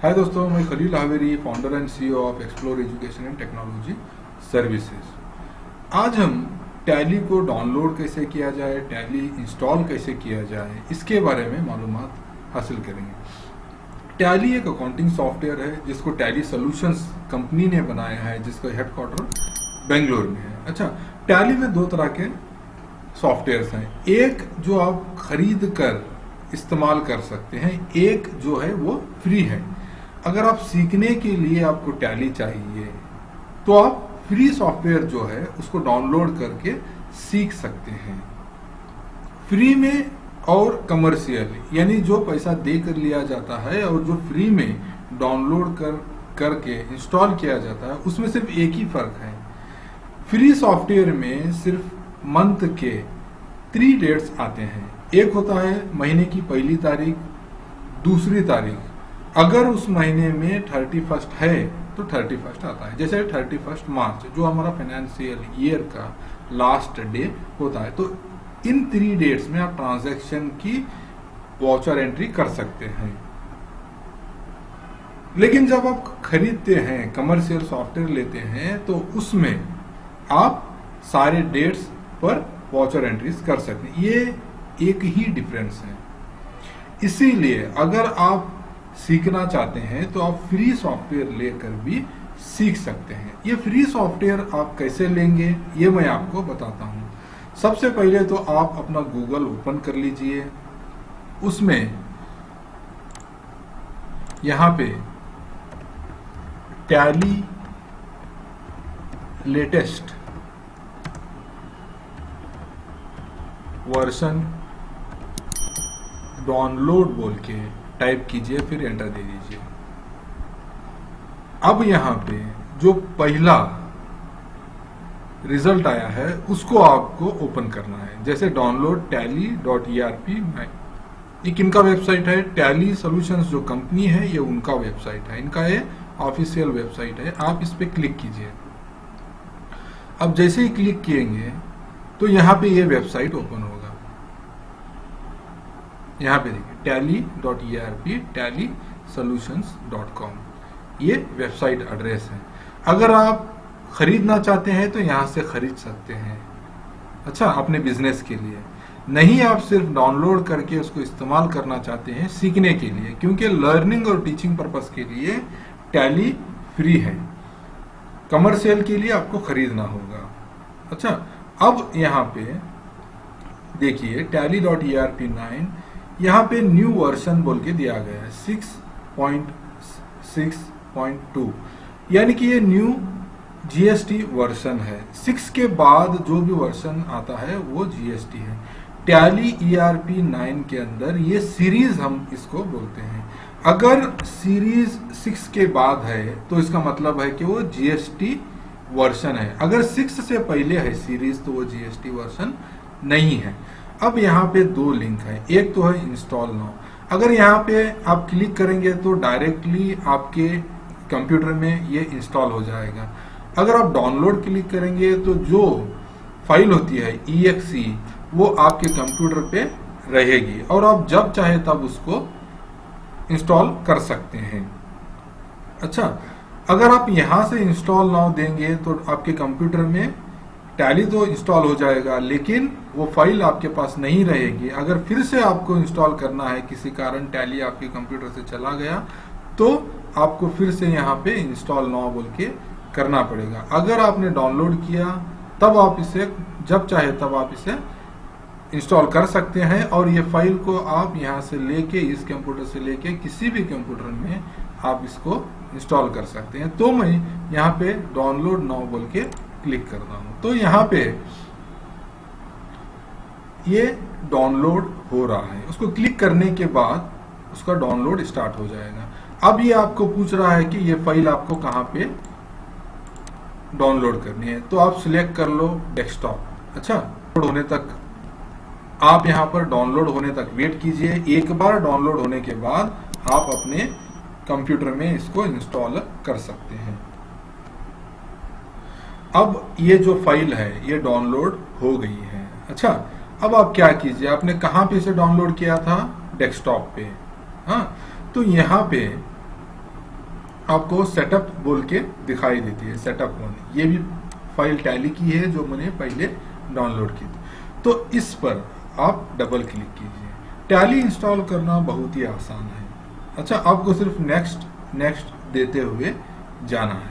हाय दोस्तों, मैं Khalil Haveri, founder and CEO of Explore Education and Technology Services. आज हम टैली को डाउनलोड कैसे किया जाए, टैली इंस्टॉल कैसे किया जाए, इसके बारे में मालूमात हासिल करेंगे। टैली एक अकाउंटिंग सॉफ्टवेयर है जिसको टैली सॉल्यूशंस कंपनी ने बनाया है, जिसका हेडक्वार्टर बेंगलोर में है। अच्छा, टैली में दो तरह के सॉफ्टवेयर्स हैं, एक जो आप खरीद कर इस्तेमाल कर सकते हैं, एक जो है वो फ्री है। अगर आप सीखने के लिए आपको टैली चाहिए तो आप फ्री सॉफ्टवेयर जो है उसको डाउनलोड करके सीख सकते हैं फ्री में, और कमर्शियल यानी जो पैसा दे कर लिया जाता है और जो फ्री में डाउनलोड करके इंस्टॉल किया जाता है, उसमें सिर्फ एक ही फर्क है। फ्री सॉफ्टवेयर में सिर्फ मंथ के 3 डेट्स आते हैं। एक होता है महीने की पहली तारीख, दूसरी तारीख। अगर उस महीने में 31 है तो 31 आता है, जैसे 31 मार्च जो हमारा फाइनेंशियल ईयर का लास्ट डे होता है। तो इन 3 डेट्स में आप ट्रांजैक्शन की वाउचर एंट्री कर सकते हैं। लेकिन जब आप खरीदते हैं, कमर्शियल सॉफ्टवेयर लेते हैं, तो उसमें आप सारे डेट्स पर वाउचर एंट्रीज कर सकते हैं। ये एक ही डिफरेंस है। इसीलिए अगर आप सीखना चाहते हैं तो आप फ्री सॉफ्टवेयर लेकर भी सीख सकते हैं। ये फ्री सॉफ्टवेयर आप कैसे लेंगे ये मैं आपको बताता हूं। सबसे पहले तो आप अपना गूगल ओपन कर लीजिए। उसमें यहां पे टैली लेटेस्ट वर्जन डाउनलोड बोल के टाइप कीजिए, फिर एंटर दे दीजिए। अब यहां पे जो पहला रिजल्ट आया है उसको आपको ओपन करना है, जैसे डाउनलोड tally.erp। ये किनका वेबसाइट है? टैली सॉल्यूशंस जो कंपनी है ये उनका वेबसाइट है, इनका ये ऑफिशियल वेबसाइट है। आप इस पे क्लिक कीजिए। अब जैसे ही क्लिक किएंगे तो यहाँ पे ये वेबसाइट ओपन होगा। यहाँ पे देखिए tally.erp tallysolutions.com, ये वेबसाइट एड्रेस है। अगर आप खरीदना चाहते हैं तो यहाँ से खरीद सकते हैं, अच्छा, अपने बिजनेस के लिए। नहीं, आप सिर्फ डाउनलोड करके उसको इस्तेमाल करना चाहते हैं सीखने के लिए, क्योंकि लर्निंग और टीचिंग पर्पस के लिए टैली फ्री है, कमर्शियल के लिए आपको खरीदना होगा। अच्छा, अब यहाँ पे देखिए tally.erp9, यहाँ पे न्यू वर्जन बोल के दिया गया है 6.6.2, यानी कि ये न्यू जीएसटी वर्जन है। 6 के बाद जो भी वर्जन आता है वो जीएसटी है। टैली ERP9 के अंदर ये सीरीज हम इसको बोलते हैं। अगर सीरीज 6 के बाद है तो इसका मतलब है कि वो जीएसटी वर्जन है। अगर 6 से पहले है सीरीज तो वो जीएसटी वर्जन नहीं है। अब यहाँ पे 2 लिंक है, एक तो है इंस्टॉल नाउ। अगर यहाँ पे आप क्लिक करेंगे तो डायरेक्टली आपके कंप्यूटर में ये इंस्टॉल हो जाएगा। अगर आप डाउनलोड क्लिक करेंगे तो जो फाइल होती है exe वो आपके कंप्यूटर पे रहेगी और आप जब चाहे तब उसको इंस्टॉल कर सकते हैं। अच्छा, अगर आप यहाँ से इंस्टॉल नाउ देंगे तो आपके कंप्यूटर में टैली तो इंस्टॉल हो जाएगा, लेकिन वो फाइल आपके पास नहीं रहेगी। अगर फिर से आपको इंस्टॉल करना है, किसी कारण टैली आपके कंप्यूटर से चला गया, तो आपको फिर से यहाँ पे इंस्टॉल नाउ बोल के करना पड़ेगा। अगर आपने डाउनलोड किया तब आप इसे जब चाहे तब आप इसे इंस्टॉल कर सकते हैं, और ये फाइल को आप यहाँ से लेके, इस कंप्यूटर से लेके किसी भी कंप्यूटर में आप इसको इंस्टॉल कर सकते हैं। तो मैं यहाँ पे डाउनलोड नाउ बोल के क्लिक करता हूं, तो यहाँ पे ये डाउनलोड हो रहा है। उसको क्लिक करने के बाद उसका डाउनलोड स्टार्ट हो जाएगा। अब ये आपको पूछ रहा है कि ये फाइल आपको कहाँ पे डाउनलोड करनी है, तो आप सिलेक्ट कर लो डेस्कटॉप। अच्छा, होने तक आप यहाँ पर डाउनलोड होने तक वेट कीजिए। एक बार डाउनलोड होने के बाद आप अपने कंप्यूटर में इसको इंस्टॉल कर सकते हैं। अब ये जो फाइल है ये डाउनलोड हो गई है। अच्छा, अब आप क्या कीजिए, आपने कहाँ पे इसे डाउनलोड किया था? डेस्कटॉप पे। हाँ, तो यहाँ पे आपको सेटअप बोल के दिखाई देती है, सेटअप वन। ये भी फाइल टैली की है जो मैंने पहले डाउनलोड की थी। तो इस पर आप डबल क्लिक कीजिए। टैली इंस्टॉल करना बहुत ही आसान है। अच्छा, आपको सिर्फ नेक्स्ट नेक्स्ट देते हुए जाना है।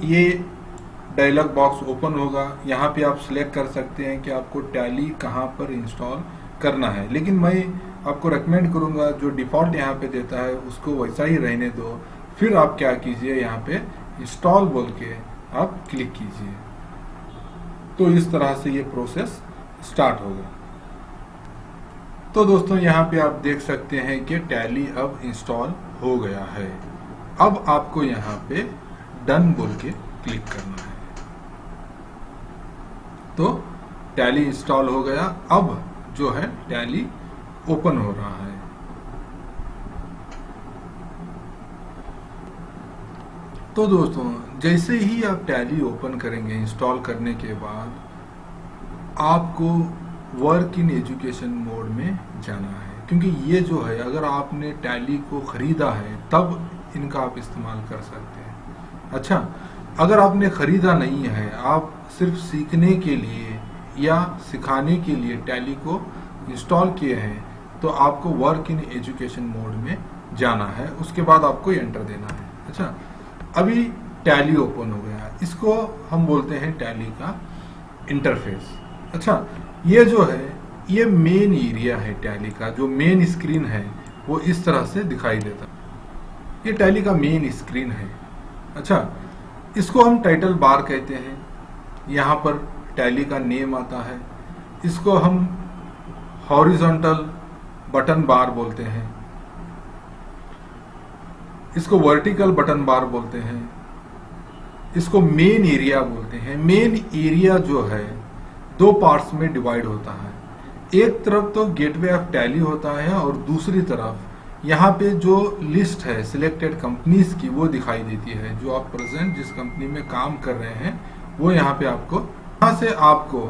ये डायलॉग बॉक्स ओपन होगा। यहाँ पे आप सिलेक्ट कर सकते हैं कि आपको टैली कहाँ पर इंस्टॉल करना है, लेकिन मैं आपको रेकमेंड करूँगा जो डिफ़ॉल्ट यहाँ पे देता है उसको वैसा ही रहने दो। फिर आप क्या कीजिए, यहाँ पे इंस्टॉल बोल के आप क्लिक कीजिए। तो इस तरह से ये प्रोसेस स्टार्ट होगा। तो दोस्तों, यहाँ पे आप देख सकते हैं कि टैली अब इंस्टॉल हो गया है। अब आपको यहाँ पे डन बोल के क्लिक करना है। तो टैली इंस्टॉल हो गया। अब जो है टैली ओपन हो रहा है। तो दोस्तों, जैसे ही आप टैली ओपन करेंगे इंस्टॉल करने के बाद, आपको वर्क इन एजुकेशन मोड में जाना है, क्योंकि ये जो है अगर आपने टैली को खरीदा है तब इनका आप इस्तेमाल कर सकते हैं। अच्छा, अगर आपने खरीदा नहीं है, आप सिर्फ सीखने के लिए या सिखाने के लिए टैली को इंस्टॉल किए हैं, तो आपको वर्क इन एजुकेशन मोड में जाना है। उसके बाद आपको एंटर देना है। अच्छा, अभी टैली ओपन हो गया। इसको हम बोलते हैं टैली का इंटरफेस। अच्छा, ये जो है ये मेन एरिया है टैली का। जो मेन स्क्रीन है वो इस तरह से दिखाई देता है। ये टैली का मेन स्क्रीन है। अच्छा, इसको हम टाइटल बार कहते हैं। यहाँ पर टैली का नेम आता है। इसको हम हॉरिजॉन्टल बटन बार बोलते हैं। इसको वर्टिकल बटन बार बोलते हैं। इसको मेन एरिया बोलते हैं। मेन एरिया जो है दो पार्ट्स में डिवाइड होता है। एक तरफ तो गेटवे ऑफ टैली होता है और दूसरी तरफ यहाँ पे जो लिस्ट है सिलेक्टेड कंपनीज की वो दिखाई देती है। जो आप प्रेजेंट जिस कंपनी में काम कर रहे हैं वो यहाँ पे आपको, यहाँ से आपको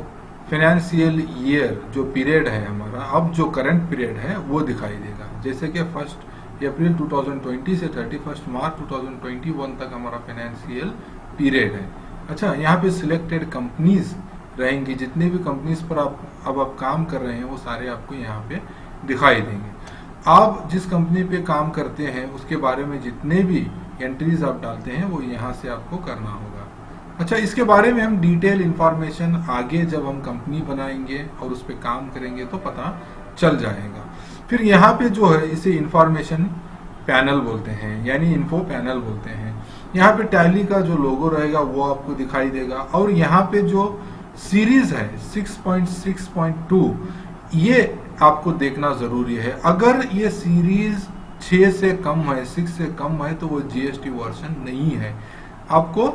फाइनेंशियल ईयर जो पीरियड है हमारा, अब जो करंट पीरियड है वो दिखाई देगा। जैसे कि 1 अप्रैल 2020 से 31 मार्च 2021 तक हमारा फाइनेंशियल पीरियड है। अच्छा, यहाँ पे सिलेक्टेड कंपनीज रहेंगी। जितने भी कंपनीज पर आप काम कर रहे हैं वो सारे आपको यहाँ पे दिखाई देंगे। आप जिस कंपनी पे काम करते हैं उसके बारे में जितने भी एंट्रीज आप डालते हैं वो यहाँ से आपको करना होगा। अच्छा, इसके बारे में हम डिटेल इंफॉर्मेशन आगे जब हम कंपनी बनाएंगे और उस पर काम करेंगे तो पता चल जाएगा। फिर यहाँ पे जो है इसे इंफॉर्मेशन पैनल बोलते हैं, यानी इन्फो पैनल बोलते हैं। यहाँ पे टैली का जो लोगो रहेगा वो आपको दिखाई देगा। और यहाँ पे जो सीरीज है 6.6.2 ये आपको देखना जरूरी है। अगर ये सीरीज 6 से कम है, 6 से कम है, तो वो जीएसटी वर्जन नहीं है। आपको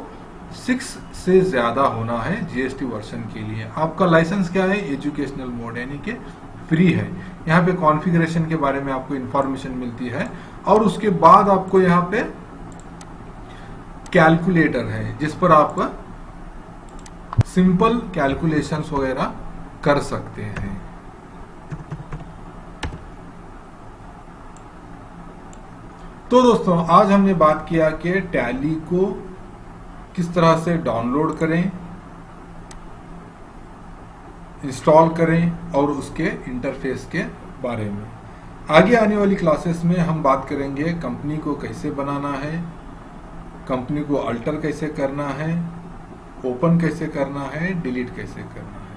6 से ज्यादा होना है जीएसटी वर्जन के लिए। आपका लाइसेंस क्या है? एजुकेशनल मोड, यानी कि फ्री है। यहाँ पे कॉन्फ़िगरेशन के बारे में आपको इंफॉर्मेशन मिलती है। और उसके बाद आपको यहाँ पे कैलकुलेटर है जिस पर आप सिंपल कैलकुलेशंस वगैरह कर सकते हैं। तो दोस्तों, आज हमने बात किया कि टैली को किस तरह से डाउनलोड करें, इंस्टॉल करें और उसके इंटरफेस के बारे में। आगे आने वाली क्लासेस में हम बात करेंगे कंपनी को कैसे बनाना है, कंपनी को अल्टर कैसे करना है, ओपन कैसे करना है, डिलीट कैसे करना है।